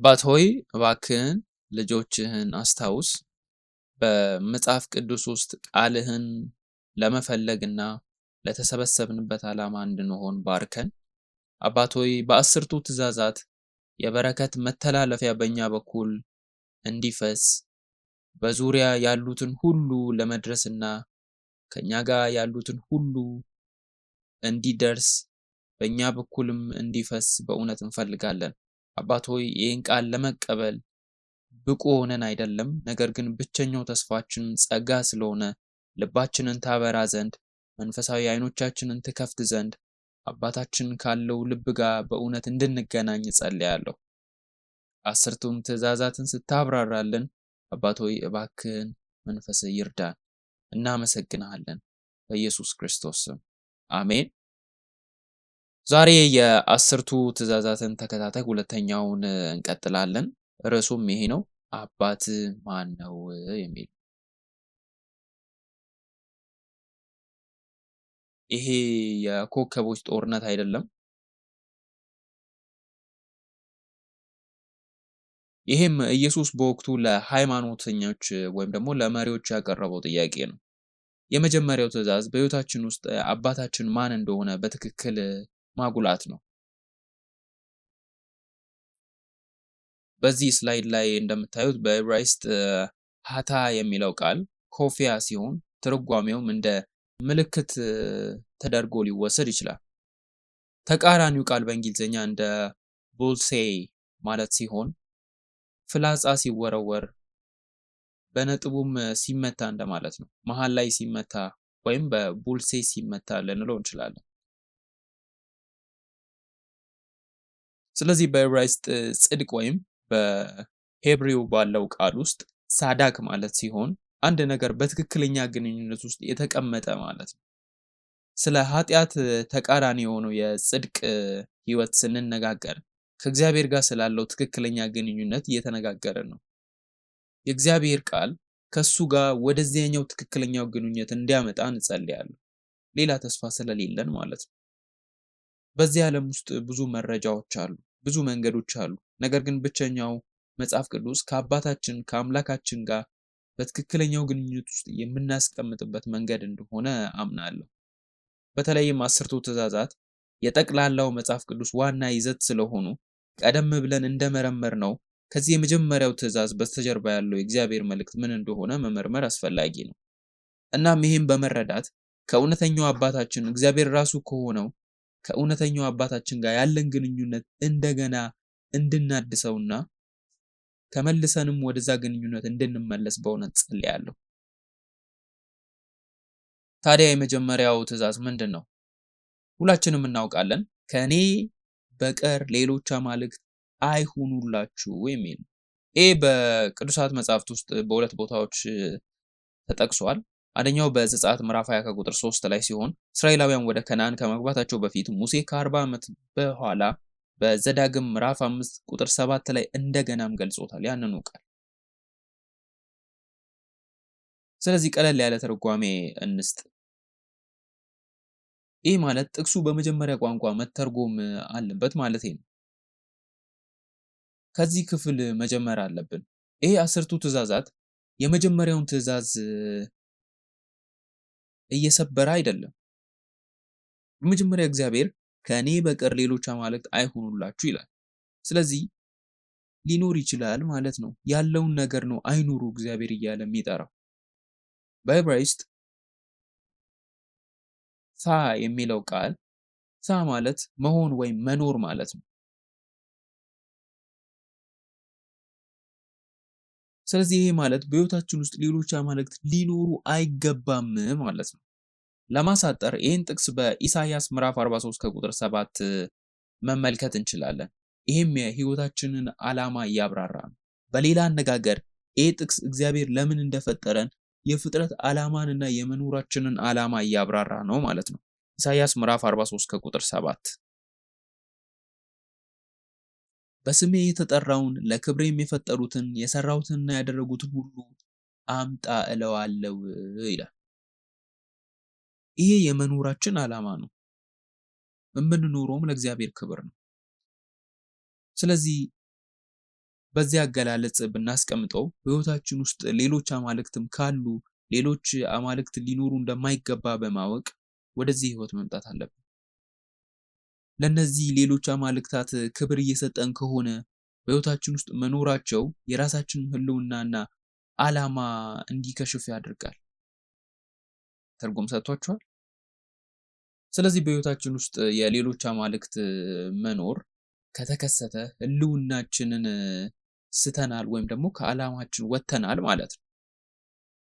አባት ሆይ እባክህን ልጆችህን አስታውስ። በመጽሐፍ ቅዱስ ውስጥ ቃልህን ለመፈለግና ለተሰበሰብንበት ዓላማ እንድንሆን ባርከን። አባት ሆይ በአስርቱ ትእዛዛት የበረከት መተላለፊያ በእኛ በኩል እንዲፈስ በዙሪያ ያሉትን ሁሉ ለመድረስና ከእኛ ጋር ያሉትን ሁሉ እንዲደርስ በእኛ በኩልም እንዲፈስ በእውነት እንፈልጋለን። አባት ሆይ ይህን ቃል ለመቀበል ብቁ ሆነን አይደለም፣ ነገር ግን ብቸኛው ተስፋችን ጸጋ ስለሆነ ልባችንን ታበራ ዘንድ መንፈሳዊ አይኖቻችንን ትከፍት ዘንድ አባታችን ካለው ልብ ጋር በእውነት እንድንገናኝ እጸልያለሁ። አስርቱም ትእዛዛትን ስታብራራልን አባት ሆይ እባክህን መንፈስህ ይርዳን። እናመሰግንሃለን በኢየሱስ ክርስቶስ ስም አሜን። ዛሬ የአስርቱ ትእዛዛትን ተከታታይ ሁለተኛውን እንቀጥላለን። ርዕሱም ይሄ ነው፣ አባት ማን ነው የሚል። ይሄ የኮከቦች ጦርነት አይደለም። ይሄም ኢየሱስ በወቅቱ ለሃይማኖተኞች ወይም ደግሞ ለመሪዎች ያቀረበው ጥያቄ ነው። የመጀመሪያው ትእዛዝ በሕይወታችን ውስጥ አባታችን ማን እንደሆነ በትክክል ማጉላት ነው። በዚህ ስላይድ ላይ እንደምታዩት በዕብራይስጥ ሃታ የሚለው ቃል ኮፊያ ሲሆን ትርጓሜውም እንደ ምልክት ተደርጎ ሊወሰድ ይችላል። ተቃራኒው ቃል በእንግሊዝኛ እንደ ቡልሴይ ማለት ሲሆን ፍላጻ ሲወረወር በነጥቡም ሲመታ እንደማለት ነው። መሃል ላይ ሲመታ ወይም በቡልሴይ ሲመታ ልንለው እንችላለን። ስለዚህ በዕብራይስጥ ጽድቅ ወይም በሄብሪው ባለው ቃል ውስጥ ሳዳክ ማለት ሲሆን አንድ ነገር በትክክለኛ ግንኙነት ውስጥ የተቀመጠ ማለት ነው። ስለ ኃጢአት ተቃራኒ የሆነው የጽድቅ ህይወት ስንነጋገር ከእግዚአብሔር ጋር ስላለው ትክክለኛ ግንኙነት እየተነጋገርን ነው። የእግዚአብሔር ቃል ከሱ ጋር ወደዚያኛው ትክክለኛው ግንኙነት እንዲያመጣ እንጸልያለን። ሌላ ተስፋ ስለሌለን ማለት ነው። በዚህ ዓለም ውስጥ ብዙ መረጃዎች አሉ፣ ብዙ መንገዶች አሉ። ነገር ግን ብቸኛው መጽሐፍ ቅዱስ ከአባታችን ከአምላካችን ጋር በትክክለኛው ግንኙነት ውስጥ የምናስቀምጥበት መንገድ እንደሆነ አምናለሁ። በተለይም አስርቱ ትእዛዛት የጠቅላላው መጽሐፍ ቅዱስ ዋና ይዘት ስለሆኑ ቀደም ብለን እንደመረመር ነው ከዚህ የመጀመሪያው ትእዛዝ በስተጀርባ ያለው የእግዚአብሔር መልእክት ምን እንደሆነ መመርመር አስፈላጊ ነው። እናም ይህም በመረዳት ከእውነተኛው አባታችን እግዚአብሔር ራሱ ከሆነው ከእውነተኛው አባታችን ጋር ያለን ግንኙነት እንደገና እንድናድሰውና ተመልሰንም ወደዛ ግንኙነት እንድንመለስ በእውነት ጸልያለሁ። ታዲያ የመጀመሪያው ትእዛዝ ምንድን ነው? ሁላችንም እናውቃለን፣ ከእኔ በቀር ሌሎች አማልክት አይሁኑላችሁ የሚል ነው። ይህ በቅዱሳት መጽሐፍት ውስጥ በሁለት ቦታዎች ተጠቅሷል። አንደኛው በዘጸአት ምዕራፍ 20 ከቁጥር 3 ላይ ሲሆን እስራኤላውያን ወደ ከነዓን ከመግባታቸው በፊት ሙሴ ከ40 ዓመት በኋላ በዘዳግም ምዕራፍ 5 ቁጥር 7 ላይ እንደገናም ገልጾታል ያንኑ ቃል። ስለዚህ ቀለል ያለ ትርጓሜ እንስጥ። ይህ ማለት ጥቅሱ በመጀመሪያ ቋንቋ መተርጎም አለበት ማለት ነው። ከዚህ ክፍል መጀመር አለብን። ይሄ አስርቱ ትእዛዛት የመጀመሪያውን ትእዛዝ እየሰበረ አይደለም። በመጀመሪያ እግዚአብሔር ከእኔ በቀር ሌሎች አማልክት አይሁኑላችሁ ይላል። ስለዚህ ሊኖር ይችላል ማለት ነው። ያለውን ነገር ነው አይኑሩ እግዚአብሔር እያለ የሚጠራው። በዕብራይስጥ ሳ የሚለው ቃል ሳ ማለት መሆን ወይም መኖር ማለት ነው። ስለዚህ ይሄ ማለት በሕይወታችን ውስጥ ሌሎች አማልክት ሊኖሩ አይገባም ማለት ነው። ለማሳጠር ይህን ጥቅስ በኢሳይያስ ምዕራፍ 43 ከቁጥር 7 መመልከት እንችላለን። ይህም የሕይወታችንን ዓላማ እያብራራ ነው። በሌላ አነጋገር ይህ ጥቅስ እግዚአብሔር ለምን እንደፈጠረን የፍጥረት ዓላማንና የመኖራችንን ዓላማ እያብራራ ነው ማለት ነው። ኢሳይያስ ምዕራፍ 43 ከቁጥር 7 በስሜ የተጠራውን ለክብሬም የፈጠሩትን የሰራሁትንና ያደረጉትን ሁሉ አምጣ እለዋለሁ ይላል። ይሄ የመኖራችን ዓላማ ነው። የምንኖረውም ለእግዚአብሔር ክብር ነው። ስለዚህ በዚህ አገላለጽ ብናስቀምጠው በሕይወታችን ውስጥ ሌሎች አማልክትም ካሉ ሌሎች አማልክት ሊኖሩ እንደማይገባ በማወቅ ወደዚህ ሕይወት መምጣት አለብን። ለነዚህ ሌሎች አማልክታት ክብር እየሰጠን ከሆነ በሕይወታችን ውስጥ መኖራቸው የራሳችንን ህልውናና ዓላማ እንዲከሽፍ ያደርጋል። ትርጉም ሰጥቷችኋል? ስለዚህ በሕይወታችን ውስጥ የሌሎች አማልክት መኖር ከተከሰተ ህልውናችንን ስተናል ወይም ደግሞ ከዓላማችን ወጥተናል ማለት ነው።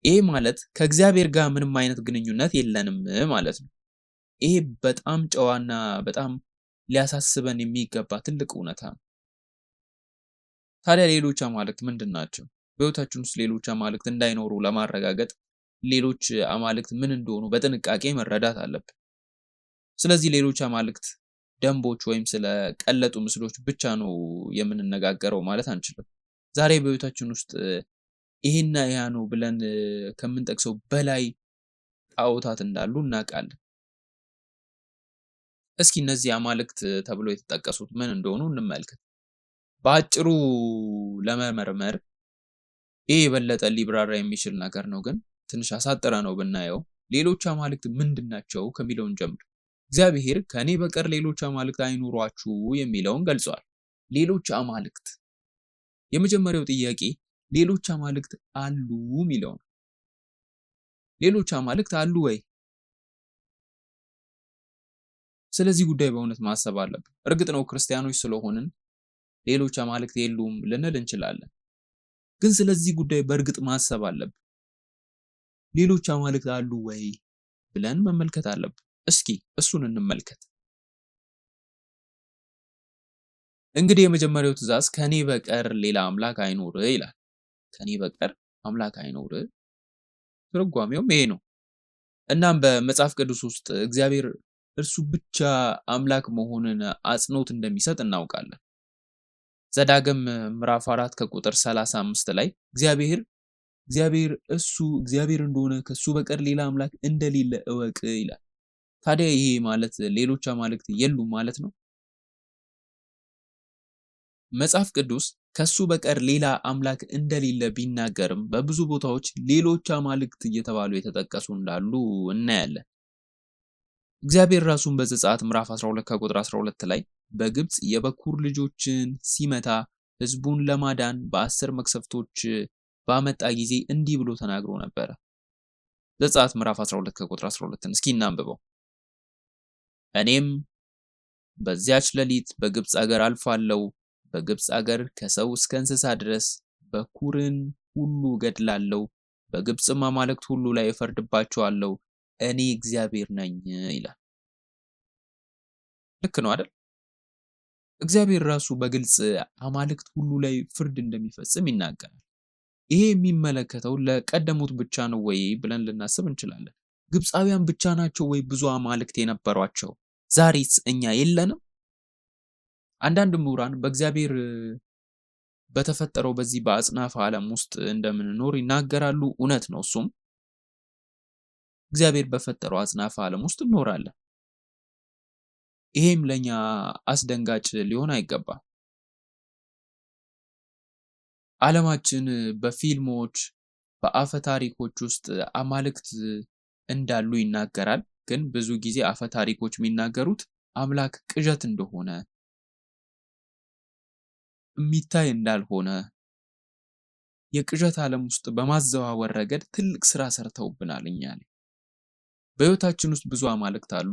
ይሄ ማለት ከእግዚአብሔር ጋር ምንም አይነት ግንኙነት የለንም ማለት ነው። ይሄ በጣም ጨዋና በጣም ሊያሳስበን የሚገባ ትልቅ እውነታ ነው። ታዲያ ሌሎች አማልክት ምንድን ናቸው? በሕይወታችን ውስጥ ሌሎች አማልክት እንዳይኖሩ ለማረጋገጥ ሌሎች አማልክት ምን እንደሆኑ በጥንቃቄ መረዳት አለብን። ስለዚህ ሌሎች አማልክት ደንቦች ወይም ስለ ቀለጡ ምስሎች ብቻ ነው የምንነጋገረው ማለት አንችልም። ዛሬ በሕይወታችን ውስጥ ይሄና ያ ነው ብለን ከምንጠቅሰው በላይ ጣዖታት እንዳሉ እናውቃለን። እስኪ እነዚህ አማልክት ተብሎ የተጠቀሱት ምን እንደሆኑ እንመልከት። በአጭሩ ለመመርመር ይህ የበለጠ ሊብራራ የሚችል ነገር ነው፣ ግን ትንሽ አሳጥረ ነው ብናየው ሌሎች አማልክት ምንድን ናቸው ከሚለውን ጀምር። እግዚአብሔር ከእኔ በቀር ሌሎች አማልክት አይኑሯችሁ የሚለውን ገልጸዋል። ሌሎች አማልክት፣ የመጀመሪያው ጥያቄ ሌሎች አማልክት አሉ የሚለው ነው። ሌሎች አማልክት አሉ ወይ? ስለዚህ ጉዳይ በእውነት ማሰብ አለብን። እርግጥ ነው ክርስቲያኖች ስለሆንን ሌሎች አማልክት የሉም ልንል እንችላለን፣ ግን ስለዚህ ጉዳይ በእርግጥ ማሰብ አለብን። ሌሎች አማልክት አሉ ወይ ብለን መመልከት አለብን። እስኪ እሱን እንመልከት። እንግዲህ የመጀመሪያው ትእዛዝ ከኔ በቀር ሌላ አምላክ አይኖር ይላል። ከኔ በቀር አምላክ አይኖር፣ ትርጓሜውም ይሄ ነው። እናም በመጽሐፍ ቅዱስ ውስጥ እግዚአብሔር እርሱ ብቻ አምላክ መሆኑን አጽንኦት እንደሚሰጥ እናውቃለን። ዘዳግም ምዕራፍ 4 ከቁጥር 35 ላይ እግዚአብሔር እሱ እግዚአብሔር እንደሆነ ከሱ በቀር ሌላ አምላክ እንደሌለ እወቅ ይላል። ታዲያ ይሄ ማለት ሌሎች አማልክት የሉም ማለት ነው? መጽሐፍ ቅዱስ ከሱ በቀር ሌላ አምላክ እንደሌለ ቢናገርም በብዙ ቦታዎች ሌሎች አማልክት እየተባሉ የተጠቀሱ እንዳሉ እናያለን። እግዚአብሔር ራሱን በዘጸአት ምዕራፍ 12 ከቁጥር 12 ላይ በግብፅ የበኩር ልጆችን ሲመታ ሕዝቡን ለማዳን በ10 መቅሰፍቶች ባመጣ ጊዜ እንዲህ ብሎ ተናግሮ ነበረ። ዘጸአት ምዕራፍ 12 ከቁጥር 12 እስኪ እናንብበው። እኔም በዚያች ሌሊት በግብፅ አገር አልፋለሁ፣ በግብፅ አገር ከሰው እስከ እንስሳ ድረስ በኩርን ሁሉ ገድላለሁ፣ በግብፅም አማልክት ሁሉ ላይ እፈርድባቸዋለሁ፣ እኔ እግዚአብሔር ነኝ ይላል። ልክ ነው አይደል? እግዚአብሔር ራሱ በግልጽ አማልክት ሁሉ ላይ ፍርድ እንደሚፈጽም ይናገራል። ይሄ የሚመለከተው ለቀደሙት ብቻ ነው ወይ ብለን ልናስብ እንችላለን። ግብፃውያን ብቻ ናቸው ወይ ብዙ አማልክት የነበሯቸው? ዛሬስ እኛ የለንም? አንዳንድ ምሁራን በእግዚአብሔር በተፈጠረው በዚህ በአጽናፈ ዓለም ውስጥ እንደምንኖር ይናገራሉ። እውነት ነው። እሱም እግዚአብሔር በፈጠረው አጽናፈ ዓለም ውስጥ እንኖራለን። ይሄም ለኛ አስደንጋጭ ሊሆን አይገባም። ዓለማችን በፊልሞች በአፈ ታሪኮች ውስጥ አማልክት እንዳሉ ይናገራል። ግን ብዙ ጊዜ አፈ ታሪኮች የሚናገሩት አምላክ ቅዠት እንደሆነ፣ የሚታይ እንዳልሆነ፣ የቅዠት ዓለም ውስጥ በማዘዋወር ረገድ ትልቅ ስራ ሰርተውብናል። እኛ ላይ በሕይወታችን ውስጥ ብዙ አማልክት አሉ።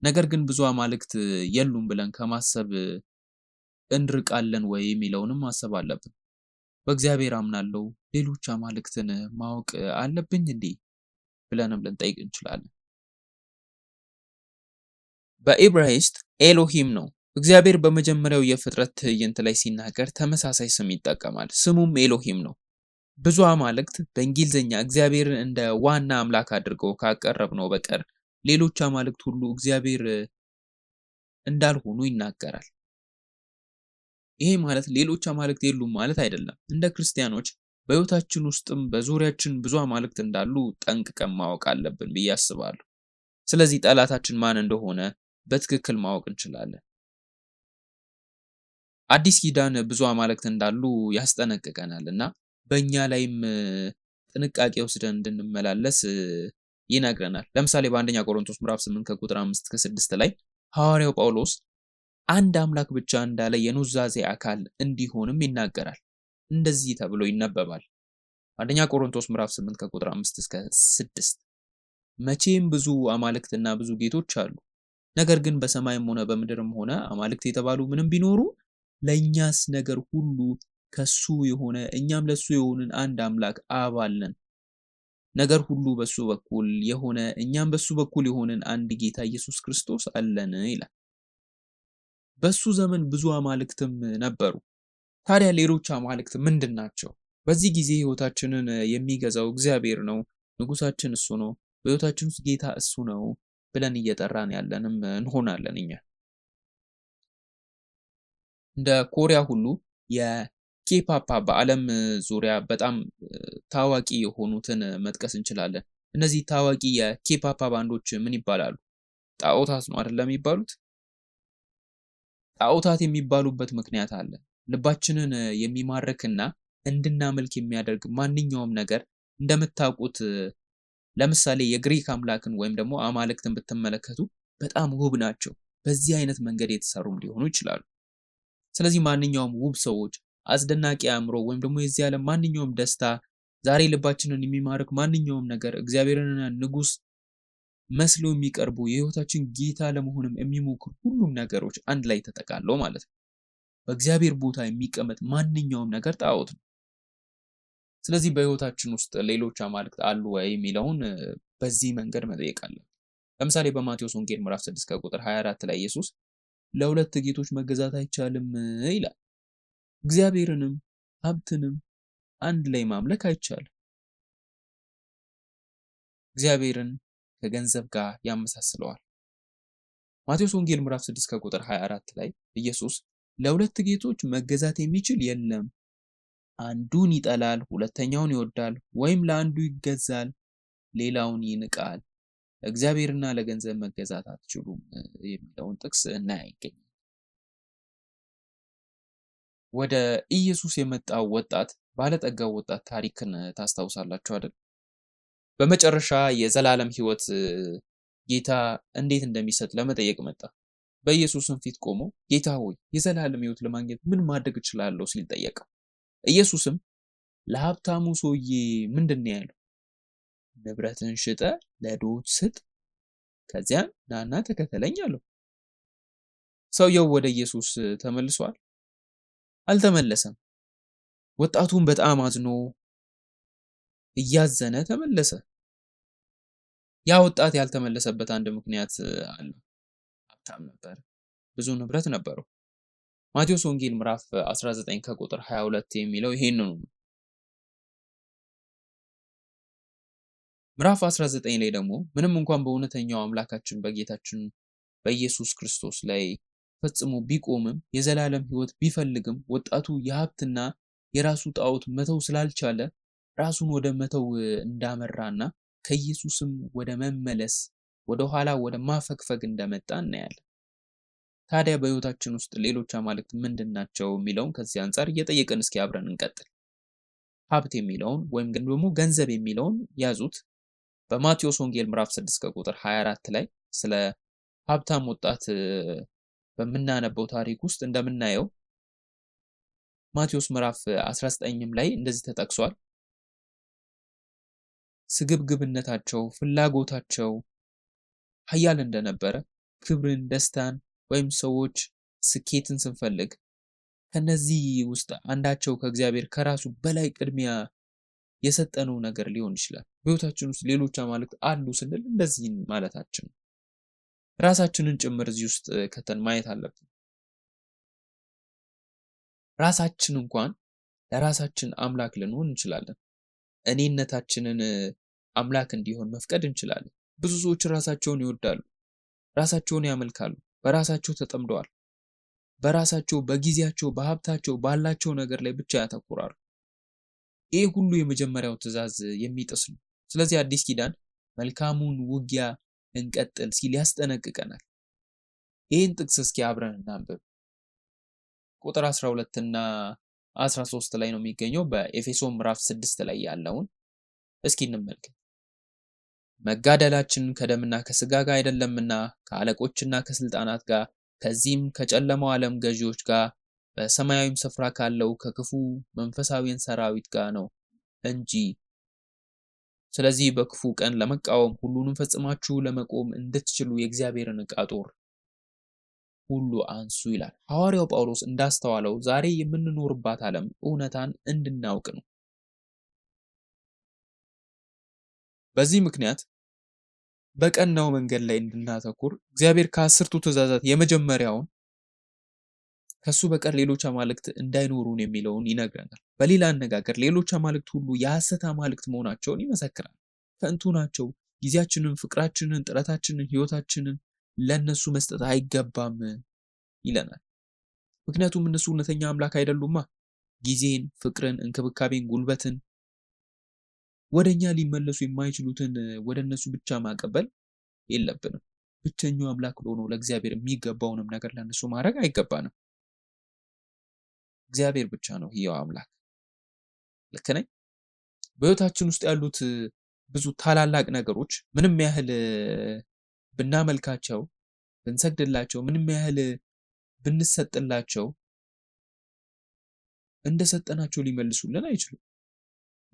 ነገር ግን ብዙ አማልክት የሉም ብለን ከማሰብ እንርቃለን ወይ የሚለውንም ማሰብ አለብን። በእግዚአብሔር አምናለሁ፣ ሌሎች አማልክትን ማወቅ አለብኝ እንዴ ብለንም ልንጠይቅ እንችላለን። በዕብራይስጥ ኤሎሂም ነው። እግዚአብሔር በመጀመሪያው የፍጥረት ትዕይንት ላይ ሲናገር ተመሳሳይ ስም ይጠቀማል። ስሙም ኤሎሂም ነው። ብዙ አማልክት በእንግሊዝኛ እግዚአብሔርን እንደ ዋና አምላክ አድርገው ካቀረብነው በቀር ሌሎች አማልክት ሁሉ እግዚአብሔር እንዳልሆኑ ይናገራል። ይሄ ማለት ሌሎች አማልክት የሉም ማለት አይደለም። እንደ ክርስቲያኖች በሕይወታችን ውስጥም በዙሪያችን ብዙ አማልክት እንዳሉ ጠንቅቀን ማወቅ አለብን ብዬ አስባለሁ። ስለዚህ ጠላታችን ማን እንደሆነ በትክክል ማወቅ እንችላለን። አዲስ ኪዳን ብዙ አማልክት እንዳሉ ያስጠነቅቀናልና በእኛ ላይም ጥንቃቄ ወስደን እንድንመላለስ ይነግረናል። ለምሳሌ በአንደኛ ቆሮንቶስ ምዕራፍ 8 ከቁጥር 5 እስከ 6 ላይ ሐዋርያው ጳውሎስ አንድ አምላክ ብቻ እንዳለ የኑዛዜ አካል እንዲሆንም ይናገራል። እንደዚህ ተብሎ ይነበባል። አንደኛ ቆሮንቶስ ምዕራፍ 8 ከቁጥር 5 እስከ 6 መቼም ብዙ አማልክትና ብዙ ጌቶች አሉ፣ ነገር ግን በሰማይም ሆነ በምድርም ሆነ አማልክት የተባሉ ምንም ቢኖሩ ለእኛስ ነገር ሁሉ ከሱ የሆነ እኛም ለሱ የሆንን አንድ አምላክ አብ አለን። ነገር ሁሉ በሱ በኩል የሆነ እኛም በሱ በኩል የሆንን አንድ ጌታ ኢየሱስ ክርስቶስ አለን ይላል። በሱ ዘመን ብዙ አማልክትም ነበሩ። ታዲያ ሌሎች አማልክት ምንድን ናቸው? በዚህ ጊዜ ህይወታችንን የሚገዛው እግዚአብሔር ነው፣ ንጉሳችን እሱ ነው፣ በህይወታችን ውስጥ ጌታ እሱ ነው ብለን እየጠራን ያለንም እንሆናለን። እኛ እንደ ኮሪያ ሁሉ የኬፓፓ በዓለም ዙሪያ በጣም ታዋቂ የሆኑትን መጥቀስ እንችላለን። እነዚህ ታዋቂ የኬፓፓ ባንዶች ምን ይባላሉ? ጣዖታት ነው አይደለም የሚባሉት? ጣዖታት የሚባሉበት ምክንያት አለ። ልባችንን የሚማርክና እንድናመልክ የሚያደርግ ማንኛውም ነገር እንደምታውቁት ለምሳሌ የግሪክ አምላክን ወይም ደግሞ አማልክትን ብትመለከቱ በጣም ውብ ናቸው። በዚህ አይነት መንገድ የተሰሩም ሊሆኑ ይችላሉ። ስለዚህ ማንኛውም ውብ ሰዎች፣ አስደናቂ አእምሮ ወይም ደግሞ የዚህ ዓለም ማንኛውም ደስታ፣ ዛሬ ልባችንን የሚማርክ ማንኛውም ነገር እግዚአብሔርንና ንጉሥ መስለው የሚቀርቡ የህይወታችን ጌታ ለመሆንም የሚሞክሩ ሁሉም ነገሮች አንድ ላይ ተጠቃለው ማለት ነው። በእግዚአብሔር ቦታ የሚቀመጥ ማንኛውም ነገር ጣዖት ነው። ስለዚህ በህይወታችን ውስጥ ሌሎች አማልክት አሉ ወይ የሚለውን በዚህ መንገድ መጠየቅ አለን። ለምሳሌ በማቴዎስ ወንጌል ምዕራፍ 6 ከቁጥር 24 ላይ ኢየሱስ ለሁለት ጌቶች መገዛት አይቻልም ይላል። እግዚአብሔርንም ሀብትንም አንድ ላይ ማምለክ አይቻልም። እግዚአብሔርን ከገንዘብ ጋር ያመሳስለዋል። ማቴዎስ ወንጌል ምዕራፍ 6 ከቁጥር 24 ላይ ኢየሱስ ለሁለት ጌቶች መገዛት የሚችል የለም፣ አንዱን ይጠላል፣ ሁለተኛውን ይወዳል፣ ወይም ለአንዱ ይገዛል፣ ሌላውን ይንቃል። ለእግዚአብሔርና ለገንዘብ መገዛት አትችሉም የሚለውን ጥቅስ እናያለን። ወደ ኢየሱስ የመጣው ወጣት ባለጠጋው ወጣት ታሪክን ታስታውሳላችሁ አይደል? በመጨረሻ የዘላለም ሕይወት ጌታ እንዴት እንደሚሰጥ ለመጠየቅ መጣ። በኢየሱስም ፊት ቆሞ ጌታ ሆይ የዘላለም ሕይወት ለማግኘት ምን ማድረግ እችላለሁ ሲል ጠየቀው። ኢየሱስም ለሀብታሙ ሰውዬ ምንድን ነው ያለው? ንብረትን ሽጠ ለድሆች ስጥ፣ ከዚያም ናና ተከተለኝ አለው። ሰውየው ወደ ኢየሱስ ተመልሷል? አልተመለሰም። ወጣቱን በጣም አዝኖ እያዘነ ተመለሰ። ያ ወጣት ያልተመለሰበት አንድ ምክንያት አለ። ሀብታም ነበር፣ ብዙ ንብረት ነበረው። ማቴዎስ ወንጌል ምዕራፍ 19 ከቁጥር 22 የሚለው ይሄንን ነው። ምዕራፍ 19 ላይ ደግሞ ምንም እንኳን በእውነተኛው አምላካችን በጌታችን በኢየሱስ ክርስቶስ ላይ ፈጽሞ ቢቆምም የዘላለም ሕይወት ቢፈልግም ወጣቱ የሀብትና የራሱ ጣዖት መተው ስላልቻለ ራሱን ወደ መተው እንዳመራና ከኢየሱስም ወደ መመለስ ወደ ኋላ ወደ ማፈግፈግ እንደመጣ እናያለን። ታዲያ በሕይወታችን ውስጥ ሌሎች አማልክት ምንድን ናቸው የሚለውን ከዚህ አንጻር እየጠየቅን እስኪ አብረን እንቀጥል። ሀብት የሚለውን ወይም ደግሞ ገንዘብ የሚለውን ያዙት። በማቴዎስ ወንጌል ምዕራፍ 6 ከቁጥር 24 ላይ ስለ ሀብታም ወጣት በምናነበው ታሪክ ውስጥ እንደምናየው ማቴዎስ ምዕራፍ 19ም ላይ እንደዚህ ተጠቅሷል። ስግብግብነታቸው፣ ፍላጎታቸው ኃያል እንደነበረ፣ ክብርን፣ ደስታን ወይም ሰዎች ስኬትን ስንፈልግ ከነዚህ ውስጥ አንዳቸው ከእግዚአብሔር ከራሱ በላይ ቅድሚያ የሰጠነው ነገር ሊሆን ይችላል። በሕይወታችን ውስጥ ሌሎች አማልክት አሉ ስንል እንደዚህ ማለታችን ነው። ራሳችንን ጭምር እዚህ ውስጥ ከተን ማየት አለብን። ራሳችን እንኳን ለራሳችን አምላክ ልንሆን እንችላለን። እኔነታችንን አምላክ እንዲሆን መፍቀድ እንችላለን። ብዙ ሰዎች ራሳቸውን ይወዳሉ፣ ራሳቸውን ያመልካሉ፣ በራሳቸው ተጠምደዋል። በራሳቸው፣ በጊዜያቸው፣ በሀብታቸው፣ ባላቸው ነገር ላይ ብቻ ያተኩራሉ። ይህ ሁሉ የመጀመሪያው ትእዛዝ የሚጥስ ነው። ስለዚህ አዲስ ኪዳን መልካሙን ውጊያ እንቀጥል ሲል ያስጠነቅቀናል። ይህን ጥቅስ እስኪ አብረን እናንብብ። ቁጥር 12 እና 13 ላይ ነው የሚገኘው። በኤፌሶን ምዕራፍ 6 ላይ ያለውን እስኪ እንመልከት። መጋደላችን ከደምና ከስጋ ጋር አይደለምና ከአለቆችና ከስልጣናት ጋር ከዚህም ከጨለማው ዓለም ገዢዎች ጋር በሰማያዊም ስፍራ ካለው ከክፉ መንፈሳዊያን ሰራዊት ጋር ነው እንጂ። ስለዚህ በክፉ ቀን ለመቃወም ሁሉንም ፈጽማችሁ ለመቆም እንድትችሉ የእግዚአብሔርን ዕቃ ጦር ሁሉ አንሱ ይላል። ሐዋርያው ጳውሎስ እንዳስተዋለው ዛሬ የምንኖርባት ዓለም እውነታን እንድናውቅ ነው። በዚህ ምክንያት በቀናው መንገድ ላይ እንድናተኩር እግዚአብሔር ከ10ቱ ትእዛዛት የመጀመሪያውን ከሱ በቀር ሌሎች አማልክት እንዳይኖሩን የሚለውን ይነግረናል። በሌላ አነጋገር ሌሎች አማልክት ሁሉ የሐሰት አማልክት መሆናቸውን ይመሰክራል። ከንቱ ናቸው። ጊዜያችንን፣ ፍቅራችንን፣ ጥረታችንን፣ ህይወታችንን ለነሱ መስጠት አይገባም ይለናል። ምክንያቱም እነሱ እውነተኛ አምላክ አይደሉማ። ጊዜን፣ ፍቅርን፣ እንክብካቤን፣ ጉልበትን ወደኛ ሊመለሱ የማይችሉትን ወደ እነሱ ብቻ ማቀበል የለብንም። ብቸኛው አምላክ ሆኖ ለእግዚአብሔር የሚገባውንም ነገር ለነሱ ማድረግ አይገባንም። እግዚአብሔር ብቻ ነው ሕያው አምላክ። ልክ ነኝ? በህይወታችን ውስጥ ያሉት ብዙ ታላላቅ ነገሮች ምንም ያህል ብናመልካቸው፣ ብንሰግድላቸው፣ ምንም ያህል ብንሰጥላቸው እንደሰጠናቸው ሊመልሱልን አይችሉም።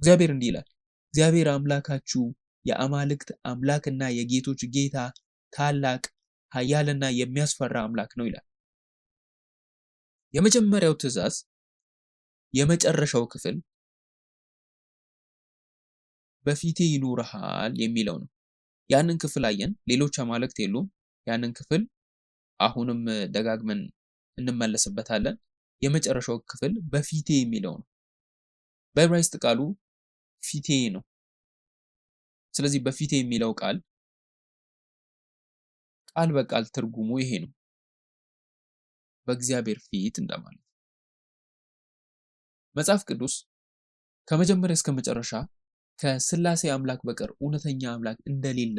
እግዚአብሔር እንዲህ ይላል፣ እግዚአብሔር አምላካችሁ የአማልክት አምላክና የጌቶች ጌታ ታላቅ ኃያልና የሚያስፈራ አምላክ ነው ይላል። የመጀመሪያው ትእዛዝ የመጨረሻው ክፍል በፊቴ ይኖርሃል የሚለው ነው። ያንን ክፍል አየን። ሌሎች አማልክት የሉም። ያንን ክፍል አሁንም ደጋግመን እንመለስበታለን። የመጨረሻው ክፍል በፊቴ የሚለው ነው። በዕብራይስጥ ቃሉ ፊቴ ነው። ስለዚህ በፊቴ የሚለው ቃል ቃል በቃል ትርጉሙ ይሄ ነው፣ በእግዚአብሔር ፊት እንደማለት። መጽሐፍ ቅዱስ ከመጀመሪያ እስከ መጨረሻ ከስላሴ አምላክ በቀር እውነተኛ አምላክ እንደሌለ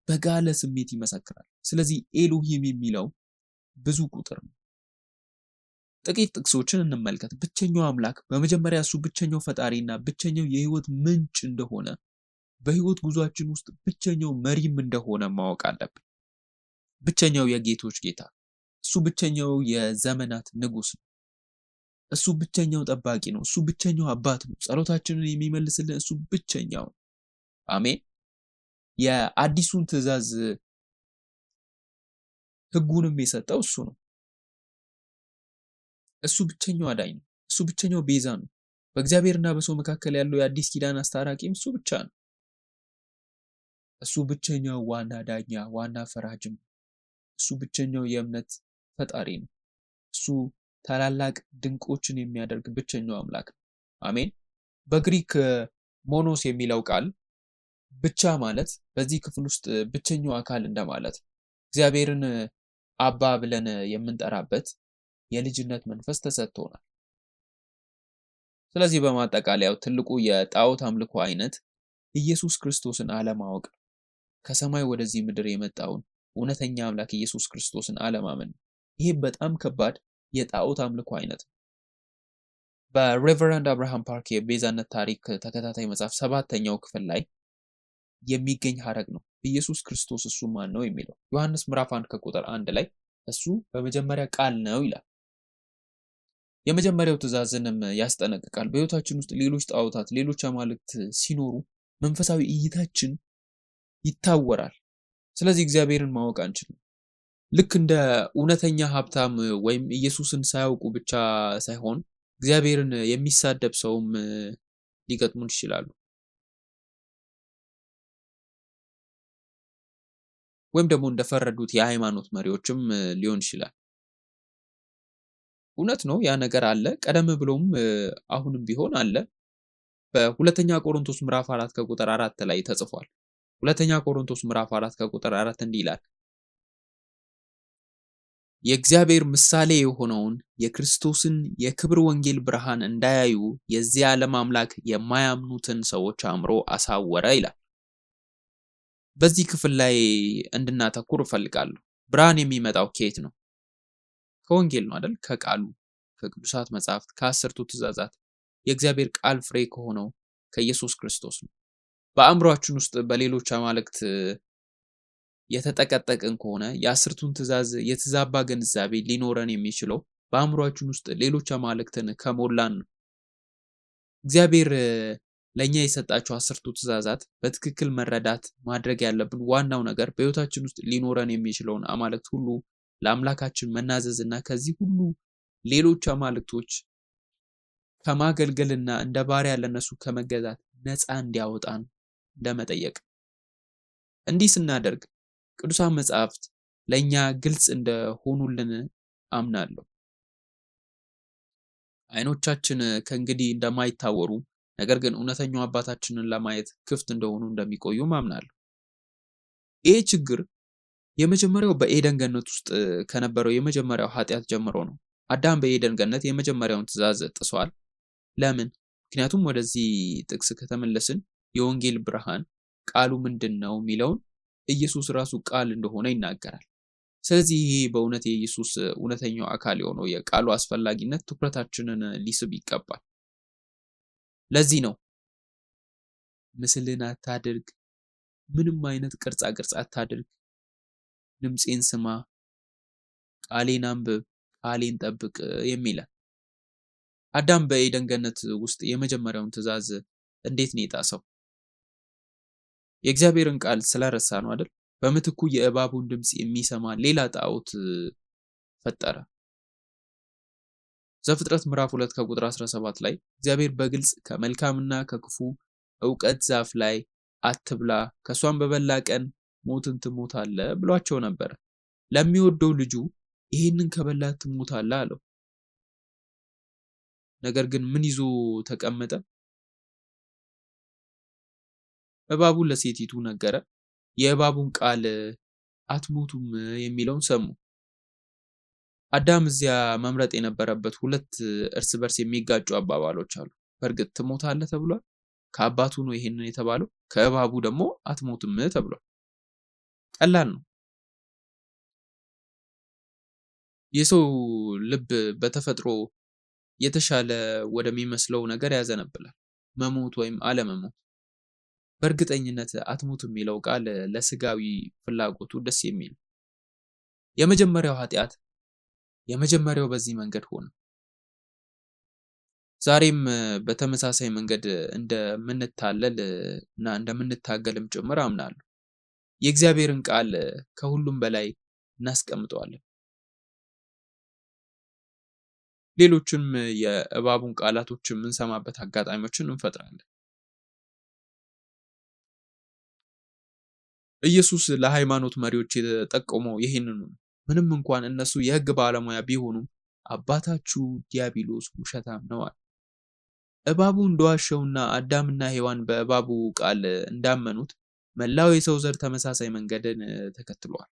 በጋለ ስሜት ይመሰክራል። ስለዚህ ኤሎሂም የሚለው ብዙ ቁጥር ነው። ጥቂት ጥቅሶችን እንመልከት። ብቸኛው አምላክ በመጀመሪያ እሱ ብቸኛው ፈጣሪና ብቸኛው የህይወት ምንጭ እንደሆነ፣ በህይወት ጉዟችን ውስጥ ብቸኛው መሪም እንደሆነ ማወቅ አለብን። ብቸኛው የጌቶች ጌታ፣ እሱ ብቸኛው የዘመናት ንጉስ ነው። እሱ ብቸኛው ጠባቂ ነው። እሱ ብቸኛው አባት ነው። ጸሎታችንን የሚመልስልን እሱ ብቸኛው። አሜን። የአዲሱን ትእዛዝ ህጉንም የሰጠው እሱ ነው። እሱ ብቸኛው አዳኝ ነው። እሱ ብቸኛው ቤዛ ነው። በእግዚአብሔርና በሰው መካከል ያለው የአዲስ ኪዳን አስታራቂም እሱ ብቻ ነው። እሱ ብቸኛው ዋና ዳኛ፣ ዋና ፈራጅም። እሱ ብቸኛው የእምነት ፈጣሪ ነው። እሱ ታላላቅ ድንቆችን የሚያደርግ ብቸኛው አምላክ ነው። አሜን። በግሪክ ሞኖስ የሚለው ቃል ብቻ ማለት በዚህ ክፍል ውስጥ ብቸኛው አካል እንደማለት ነው። እግዚአብሔርን አባ ብለን የምንጠራበት የልጅነት መንፈስ ተሰጥቶናል። ስለዚህ በማጠቃለያው ትልቁ የጣዖት አምልኮ አይነት ኢየሱስ ክርስቶስን አለማወቅ ነው። ከሰማይ ወደዚህ ምድር የመጣውን እውነተኛ አምላክ ኢየሱስ ክርስቶስን አለማመን ነው። ይሄ በጣም ከባድ የጣዖት አምልኮ አይነት ነው። በሬቨረንድ አብርሃም ፓርክ የቤዛነት ታሪክ ተከታታይ መጽሐፍ 7ኛው ክፍል ላይ የሚገኝ ሐረግ ነው። ኢየሱስ ክርስቶስ እሱ ማን ነው የሚለው ዮሐንስ ምዕራፍ 1 ከቁጥር 1 ላይ እሱ በመጀመሪያ ቃል ነው ይላል። የመጀመሪያው ትእዛዝንም ያስጠነቅቃል። በሕይወታችን ውስጥ ሌሎች ጣዖታት፣ ሌሎች አማልክት ሲኖሩ መንፈሳዊ እይታችን ይታወራል። ስለዚህ እግዚአብሔርን ማወቅ አንችልም። ልክ እንደ እውነተኛ ሀብታም ወይም ኢየሱስን ሳያውቁ ብቻ ሳይሆን እግዚአብሔርን የሚሳደብ ሰውም ሊገጥሙን ይችላሉ። ወይም ደግሞ እንደፈረዱት የሃይማኖት መሪዎችም ሊሆን ይችላል። እውነት ነው፣ ያ ነገር አለ። ቀደም ብሎም አሁንም ቢሆን አለ። በሁለተኛ ቆሮንቶስ ምዕራፍ 4 ከቁጥር 4 ላይ ተጽፏል። ሁለተኛ ቆሮንቶስ ምዕራፍ 4 ከቁጥር 4 እንዲህ ይላል፣ የእግዚአብሔር ምሳሌ የሆነውን የክርስቶስን የክብር ወንጌል ብርሃን እንዳያዩ የዚህ ዓለም አምላክ የማያምኑትን ሰዎች አእምሮ አሳወረ ይላል። በዚህ ክፍል ላይ እንድናተኩር እፈልጋለሁ። ብርሃን የሚመጣው ከየት ነው? ከወንጌል ነው አይደል? ከቃሉ፣ ከቅዱሳት መጻሕፍት፣ ከአስርቱ ትእዛዛት የእግዚአብሔር ቃል ፍሬ ከሆነው ከኢየሱስ ክርስቶስ ነው። በአእምሮአችን ውስጥ በሌሎች አማልክት የተጠቀጠቅን ከሆነ የአስርቱን ትእዛዝ የተዛባ ግንዛቤ ሊኖረን የሚችለው በአእምሮአችን ውስጥ ሌሎች አማልክትን ከሞላን ነው። እግዚአብሔር ለእኛ የሰጣቸው አስርቱ ትእዛዛት በትክክል መረዳት ማድረግ ያለብን ዋናው ነገር በሕይወታችን ውስጥ ሊኖረን የሚችለውን አማልክት ሁሉ ለአምላካችን መናዘዝ እና ከዚህ ሁሉ ሌሎች አማልክቶች ከማገልገልና እንደ ባሪያ ለነሱ ከመገዛት ነፃ እንዲያወጣን ለመጠየቅ። እንዲህ ስናደርግ ቅዱሳን መጻሕፍት ለእኛ ግልጽ እንደሆኑልን አምናለሁ። አይኖቻችን ከእንግዲህ እንደማይታወሩ ነገር ግን እውነተኛው አባታችንን ለማየት ክፍት እንደሆኑ እንደሚቆዩም አምናለሁ። ይህ ችግር የመጀመሪያው በኤደን ገነት ውስጥ ከነበረው የመጀመሪያው ኃጢአት ጀምሮ ነው። አዳም በኤደን ገነት የመጀመሪያውን ትእዛዝ ጥሷል። ለምን? ምክንያቱም ወደዚህ ጥቅስ ከተመለስን የወንጌል ብርሃን ቃሉ ምንድን ነው የሚለውን ኢየሱስ ራሱ ቃል እንደሆነ ይናገራል። ስለዚህ ይሄ በእውነት የኢየሱስ እውነተኛው አካል የሆነው የቃሉ አስፈላጊነት ትኩረታችንን ሊስብ ይገባል። ለዚህ ነው ምስልን አታድርግ፣ ምንም አይነት ቅርጻ ቅርጽ አታድርግ፣ ድምፄን ስማ፣ ቃሌን አንብብ፣ ቃሌን ጠብቅ የሚለን። አዳም በኤደን ገነት ውስጥ የመጀመሪያውን ትእዛዝ እንዴት ነው የጣሰው? የእግዚአብሔርን ቃል ስለረሳ ነው አይደል? በምትኩ የእባቡን ድምፅ የሚሰማ ሌላ ጣዖት ፈጠረ። ዘፍጥረት ምዕራፍ 2 ከቁጥር 17 ላይ እግዚአብሔር በግልጽ ከመልካምና ከክፉ እውቀት ዛፍ ላይ አትብላ፣ ከሷም በበላ ቀን ሞትን ትሞታለህ ብሏቸው ነበር። ለሚወደው ልጁ ይህንን ከበላ ትሞታለህ አለው። ነገር ግን ምን ይዞ ተቀመጠ? እባቡ ለሴቲቱ ነገረ። የእባቡን ቃል አትሞቱም የሚለውን ሰሙ። አዳም እዚያ መምረጥ የነበረበት ሁለት እርስ በርስ የሚጋጩ አባባሎች አሉ። በእርግጥ ትሞታለህ ተብሏል። ከአባቱ ነው ይሄንን የተባለው። ከእባቡ ደግሞ አትሞትም ተብሏል። ቀላል ነው። የሰው ልብ በተፈጥሮ የተሻለ ወደሚመስለው ነገር ያዘነብላል፣ መሞት ወይም አለመሞት። በእርግጠኝነት አትሞት የሚለው ቃል ለስጋዊ ፍላጎቱ ደስ የሚል። የመጀመሪያው ኃጢአት የመጀመሪያው በዚህ መንገድ ሆነ። ዛሬም በተመሳሳይ መንገድ እንደምንታለል እና እንደምንታገልም ጭምር አምናለሁ። የእግዚአብሔርን ቃል ከሁሉም በላይ እናስቀምጠዋለን። ሌሎችም የእባቡን ቃላቶች የምንሰማበት አጋጣሚዎችን እንፈጥራለን። ኢየሱስ ለሃይማኖት መሪዎች የተጠቆመው ይህንኑ ነው። ምንም እንኳን እነሱ የሕግ ባለሙያ ቢሆኑም አባታችሁ ዲያብሎስ ውሸታም ነው አለ። እባቡ እንደዋሸውና አዳምና ሔዋን በእባቡ ቃል እንዳመኑት መላው የሰው ዘር ተመሳሳይ መንገድን ተከትሏል።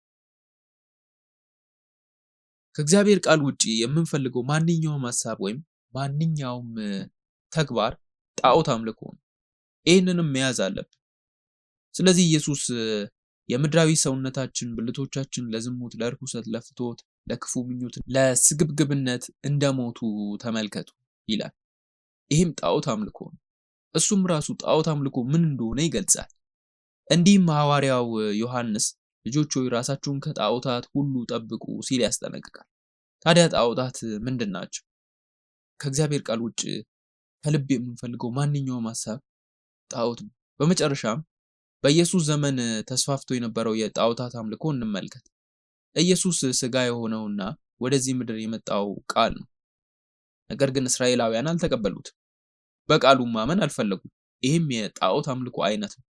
ከእግዚአብሔር ቃል ውጪ የምንፈልገው ማንኛውም ሐሳብ ወይም ማንኛውም ተግባር ጣዖት አምልኮ ነው። ይህንንም መያዝ አለብን። ስለዚህ ኢየሱስ የምድራዊ ሰውነታችን ብልቶቻችን ለዝሙት፣ ለርኩሰት፣ ለፍትወት፣ ለክፉ ምኞት፣ ለስግብግብነት እንደሞቱ ተመልከቱ ይላል። ይህም ጣዖት አምልኮ ነው። እሱም ራሱ ጣዖት አምልኮ ምን እንደሆነ ይገልጻል። እንዲህም ሐዋርያው ዮሐንስ ልጆች ሆይ ራሳችሁን ከጣዖታት ሁሉ ጠብቁ ሲል ያስጠነቅቃል። ታዲያ ጣዖታት ምንድን ናቸው? ከእግዚአብሔር ቃል ውጭ ከልብ የምንፈልገው ማንኛውም ሐሳብ ጣዖት ነው። በመጨረሻም በኢየሱስ ዘመን ተስፋፍቶ የነበረው የጣዖታት አምልኮ እንመልከት። ኢየሱስ ሥጋ የሆነውና ወደዚህ ምድር የመጣው ቃል ነው። ነገር ግን እስራኤላውያን አልተቀበሉትም። በቃሉም ማመን አልፈለጉም። ይህም የጣዖት አምልኮ አይነት ነው።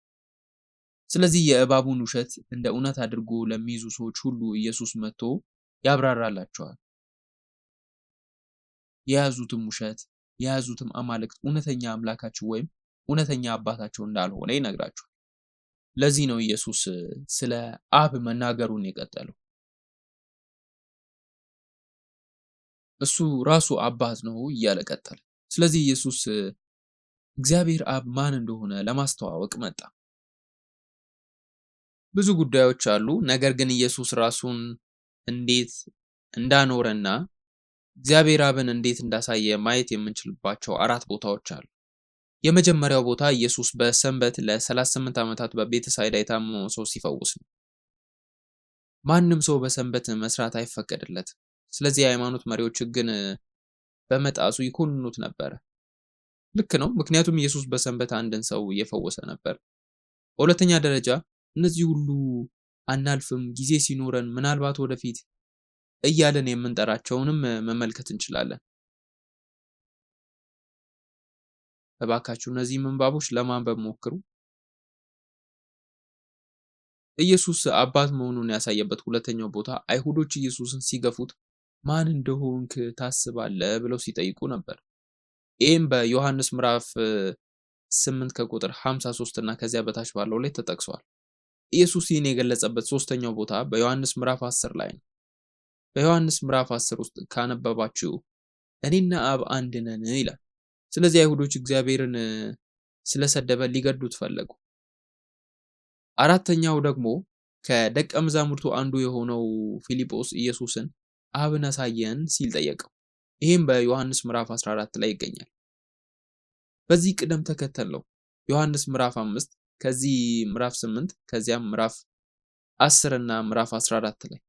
ስለዚህ የእባቡን ውሸት እንደ እውነት አድርጎ ለሚይዙ ሰዎች ሁሉ ኢየሱስ መጥቶ ያብራራላቸዋል። የያዙትም ውሸት የያዙትም አማልክት እውነተኛ አምላካቸው ወይም እውነተኛ አባታቸው እንዳልሆነ ይነግራቸዋል። ለዚህ ነው ኢየሱስ ስለ አብ መናገሩን የቀጠለው። እሱ ራሱ አባት ነው እያለ ቀጠለ። ስለዚህ ኢየሱስ እግዚአብሔር አብ ማን እንደሆነ ለማስተዋወቅ መጣ። ብዙ ጉዳዮች አሉ። ነገር ግን ኢየሱስ ራሱን እንዴት እንዳኖረና እግዚአብሔር አብን እንዴት እንዳሳየ ማየት የምንችልባቸው 4 ቦታዎች አሉ። የመጀመሪያው ቦታ ኢየሱስ በሰንበት ለ38 ዓመታት በቤተሳይዳ የታመመውን ሰው ሲፈውስ ነው። ማንም ሰው በሰንበት መስራት አይፈቀድለትም። ስለዚህ የሃይማኖት መሪዎች ሕግን በመጣሱ ይኮንኑት ነበር። ልክ ነው፣ ምክንያቱም ኢየሱስ በሰንበት አንድን ሰው እየፈወሰ ነበር። በሁለተኛ ደረጃ እነዚህ ሁሉ አናልፍም፣ ጊዜ ሲኖረን ምናልባት ወደፊት እያለን የምንጠራቸውንም መመልከት እንችላለን። እባካችሁ እነዚህ ምንባቦች ለማንበብ ሞክሩ። ኢየሱስ አባት መሆኑን ያሳየበት ሁለተኛው ቦታ አይሁዶች ኢየሱስን ሲገፉት ማን እንደሆንክ ታስባለህ ብለው ሲጠይቁ ነበር። ይህም በዮሐንስ ምዕራፍ 8 ከቁጥር 53 እና ከዚያ በታች ባለው ላይ ተጠቅሷል። ኢየሱስ ይህን የገለጸበት ሶስተኛው ቦታ በዮሐንስ ምዕራፍ 10 ላይ ነው። በዮሐንስ ምዕራፍ 10 ውስጥ ካነበባችሁ እኔና አብ አንድ ነን ይላል። ስለዚህ አይሁዶች እግዚአብሔርን ስለሰደበ ሊገድሉት ፈለጉ። አራተኛው ደግሞ ከደቀ መዛሙርቱ አንዱ የሆነው ፊልጶስ ኢየሱስን አብን አሳየን ሲል ጠየቀው። ይህም በዮሐንስ ምዕራፍ 14 ላይ ይገኛል። በዚህ ቅደም ተከተል ነው ዮሐንስ ምዕራፍ 5 ከዚህ ምዕራፍ 8 ከዚያም ምዕራፍ 10 እና ምዕራፍ 14 ላይ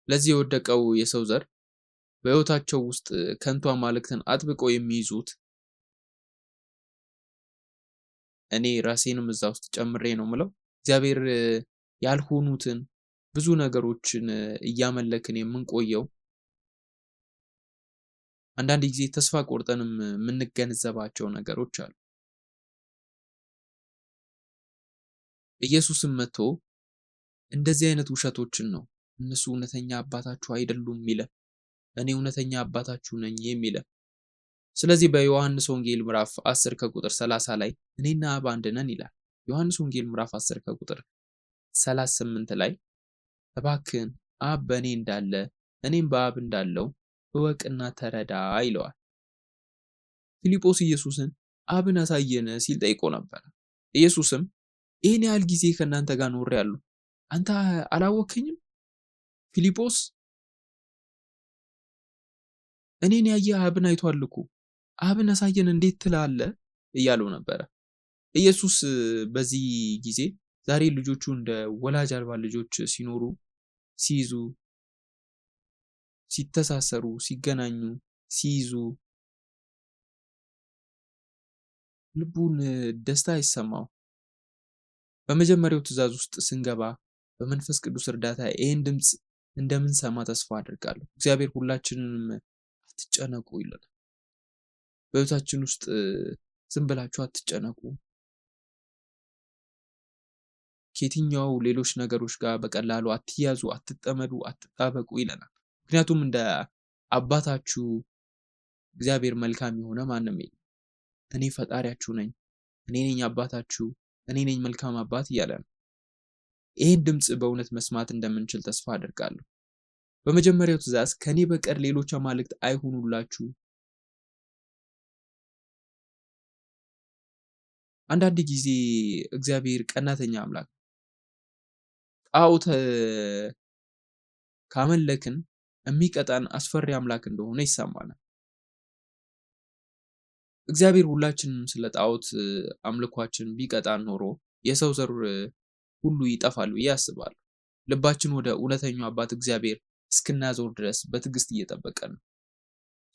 ለዚህ የወደቀው የሰው ዘር በሕይወታቸው ውስጥ ከንቱ አማልክትን አጥብቀው የሚይዙት እኔ ራሴንም እዛ ውስጥ ጨምሬ ነው ምለው እግዚአብሔር ያልሆኑትን ብዙ ነገሮችን እያመለክን የምንቆየው አንዳንድ ጊዜ ተስፋ ቆርጠንም የምንገነዘባቸው ነገሮች አሉ። ኢየሱስም መጥቶ እንደዚህ አይነት ውሸቶችን ነው እነሱ እውነተኛ አባታችሁ አይደሉም የሚለን፣ እኔ እውነተኛ አባታችሁ ነኝ የሚለን። ስለዚህ በዮሐንስ ወንጌል ምዕራፍ 10 ከቁጥር 30 ላይ እኔና አብ አንድ ነን ይላል። ዮሐንስ ወንጌል ምዕራፍ 10 ከቁጥር 38 ላይ እባክህን አብ በእኔ እንዳለ እኔም በአብ እንዳለው እወቅና ተረዳ ይለዋል። ፊልጶስ ኢየሱስን አብን አሳየን ሲል ጠይቆ ነበር። ኢየሱስም ይህን ያህል ጊዜ ከእናንተ ጋር ኖሬአለሁ፣ አንተ አላወከኝም? ፊልጶስ እኔን ያየ አብን አይቷል እኮ፣ አብን አሳየን እንዴት ትላለህ እያለው ነበረ። ኢየሱስ በዚህ ጊዜ ዛሬ ልጆቹ እንደ ወላጅ አልባ ልጆች ሲኖሩ፣ ሲይዙ፣ ሲተሳሰሩ፣ ሲገናኙ፣ ሲይዙ ልቡን ደስታ አይሰማው። በመጀመሪያው ትእዛዝ ውስጥ ስንገባ በመንፈስ ቅዱስ እርዳታ ይህን ድምፅ እንደምንሰማ ተስፋ አድርጋለሁ። እግዚአብሔር ሁላችንንም አትጨነቁ ይላል። በሕይወታችን ውስጥ ዝም ብላችሁ አትጨነቁ፣ ከየትኛው ሌሎች ነገሮች ጋር በቀላሉ አትያዙ፣ አትጠመዱ፣ አትጣበቁ ይለናል። ምክንያቱም እንደ አባታችሁ እግዚአብሔር መልካም የሆነ ማንም የለም። እኔ ፈጣሪያችሁ ነኝ፣ እኔ ነኝ አባታችሁ፣ እኔ ነኝ መልካም አባት እያለ ነው። ይህን ድምፅ በእውነት መስማት እንደምንችል ተስፋ አድርጋለሁ። በመጀመሪያው ትእዛዝ ከኔ በቀር ሌሎች አማልክት አይሁኑላችሁ። አንዳንድ ጊዜ እግዚአብሔር ቀናተኛ አምላክ ጣዖት ካመለክን የሚቀጣን አስፈሪ አምላክ እንደሆነ ይሰማናል። እግዚአብሔር ሁላችንም ስለ ጣዖት አምልኳችን ቢቀጣን ኖሮ የሰው ዘር ሁሉ ይጠፋል ብዬ አስባለሁ። ልባችን ወደ እውነተኛው አባት እግዚአብሔር እስክናዞር ድረስ በትዕግስት እየጠበቀን ነው።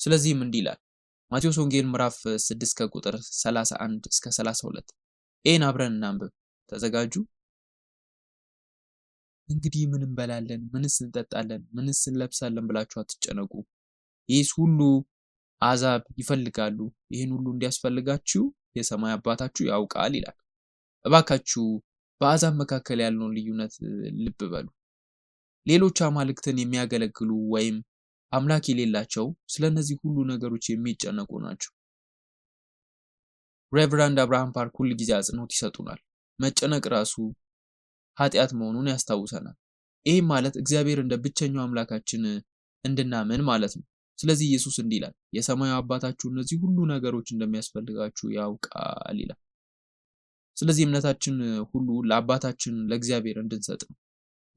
ስለዚህም እንዲህ ይላል ማቴዎስ ወንጌል ምዕራፍ 6 ከቁጥር 31 እስከ 32። ይህን አብረን እናንብብ። ተዘጋጁ። እንግዲህ ምን እንበላለን፣ ምንስ እንጠጣለን፣ ምንስ እንለብሳለን ብላችሁ አትጨነቁ። ይህስ ሁሉ አሕዛብ ይፈልጋሉ፣ ይህን ሁሉ እንዲያስፈልጋችሁ የሰማይ አባታችሁ ያውቃል ይላል። እባካችሁ በአሕዛብ መካከል ያለውን ልዩነት ልብ በሉ። ሌሎች አማልክትን የሚያገለግሉ ወይም አምላክ የሌላቸው ስለ እነዚህ ሁሉ ነገሮች የሚጨነቁ ናቸው። ሬቨራንድ አብርሃም ፓርክ ሁል ጊዜ አጽንኦት ይሰጡናል። መጨነቅ ራሱ ኃጢአት መሆኑን ያስታውሰናል። ይህም ማለት እግዚአብሔር እንደ ብቸኛው አምላካችን እንድናምን ማለት ነው። ስለዚህ ኢየሱስ እንዲህ ይላል፣ የሰማዩ አባታችሁ እነዚህ ሁሉ ነገሮች እንደሚያስፈልጋችሁ ያውቃል ይላል። ስለዚህ እምነታችን ሁሉ ለአባታችን ለእግዚአብሔር እንድንሰጥ ነው።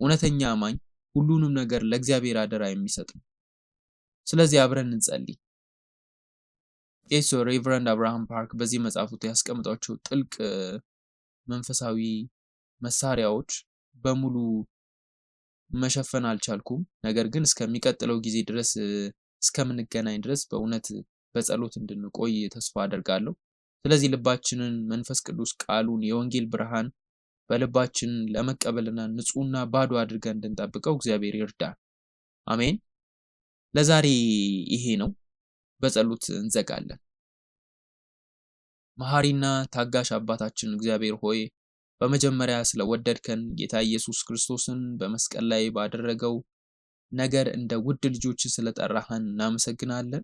እውነተኛ አማኝ ሁሉንም ነገር ለእግዚአብሔር አደራ የሚሰጥ ነው። ስለዚህ አብረን እንጸልይ። ቄስ ሬቨረንድ አብርሃም ፓርክ በዚህ መጽሐፉት ያስቀምጧቸው ጥልቅ መንፈሳዊ መሳሪያዎች በሙሉ መሸፈን አልቻልኩም። ነገር ግን እስከሚቀጥለው ጊዜ ድረስ እስከምንገናኝ ድረስ በእውነት በጸሎት እንድንቆይ ተስፋ አደርጋለሁ። ስለዚህ ልባችንን መንፈስ ቅዱስ ቃሉን የወንጌል ብርሃን በልባችን ለመቀበልና ንጹህና ባዶ አድርገን እንድንጠብቀው እግዚአብሔር ይርዳን። አሜን። ለዛሬ ይሄ ነው። በጸሎት እንዘጋለን። መሐሪና ታጋሽ አባታችን እግዚአብሔር ሆይ በመጀመሪያ ስለወደድከን ጌታ ኢየሱስ ክርስቶስን በመስቀል ላይ ባደረገው ነገር እንደ ውድ ልጆች ስለጠራህን እናመሰግናለን።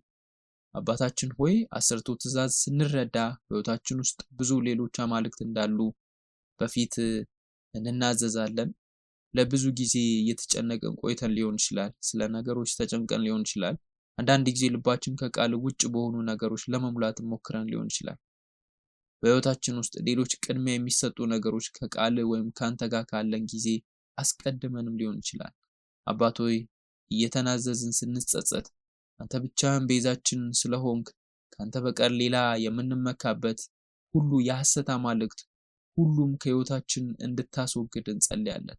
አባታችን ሆይ 10ቱ ትእዛዝ ስንረዳ በሕይወታችን ውስጥ ብዙ ሌሎች አማልክት እንዳሉ በፊት እንናዘዛለን። ለብዙ ጊዜ እየተጨነቅን ቆይተን ሊሆን ይችላል። ስለ ነገሮች ተጨንቀን ሊሆን ይችላል። አንዳንድ ጊዜ ልባችን ከቃል ውጭ በሆኑ ነገሮች ለመሙላት ሞክረን ሊሆን ይችላል። በሕይወታችን ውስጥ ሌሎች ቅድሚያ የሚሰጡ ነገሮች ከቃል ወይም ካንተ ጋር ካለን ጊዜ አስቀድመንም ሊሆን ይችላል። አባት ሆይ እየተናዘዝን ስንጸጸት አንተ ብቻህን ቤዛችን ስለሆንክ ካንተ በቀር ሌላ የምንመካበት ሁሉ የሐሰት አማልክት ሁሉም ከሕይወታችን እንድታስወግድ እንጸልያለን።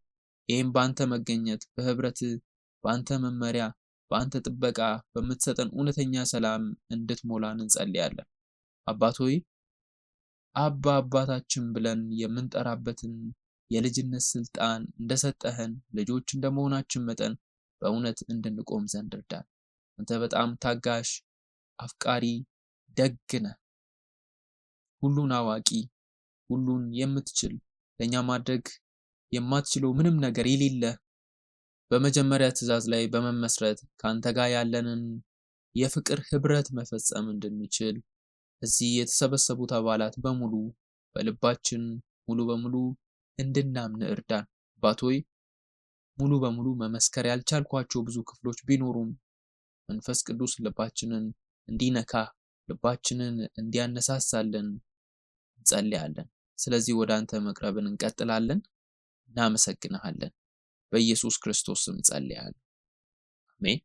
ይህም በአንተ መገኘት፣ በህብረት፣ በአንተ መመሪያ፣ በአንተ ጥበቃ፣ በምትሰጠን እውነተኛ ሰላም እንድትሞላን እንጸልያለን። አባት ሆይ አባ አባታችን ብለን የምንጠራበትን የልጅነት ስልጣን እንደሰጠህን ልጆች እንደመሆናችን መጠን በእውነት እንድንቆም ዘንድ እርዳን። አንተ በጣም ታጋሽ፣ አፍቃሪ፣ ደግ ነህ። ሁሉን አዋቂ፣ ሁሉን የምትችል፣ ለኛ ማድረግ የማትችለው ምንም ነገር የሌለ በመጀመሪያ ትእዛዝ ላይ በመመስረት ካንተ ጋር ያለንን የፍቅር ህብረት መፈጸም እንድንችል እዚህ የተሰበሰቡት አባላት በሙሉ በልባችን ሙሉ በሙሉ እንድናምን እርዳን። አባት ሆይ ሙሉ በሙሉ መመስከር ያልቻልኳቸው ብዙ ክፍሎች ቢኖሩም መንፈስ ቅዱስ ልባችንን እንዲነካ ልባችንን እንዲያነሳሳልን እንጸልያለን። ስለዚህ ወደ አንተ መቅረብን እንቀጥላለን። እናመሰግንሃለን። በኢየሱስ ክርስቶስ ስም ጸልያለሁ። አሜን።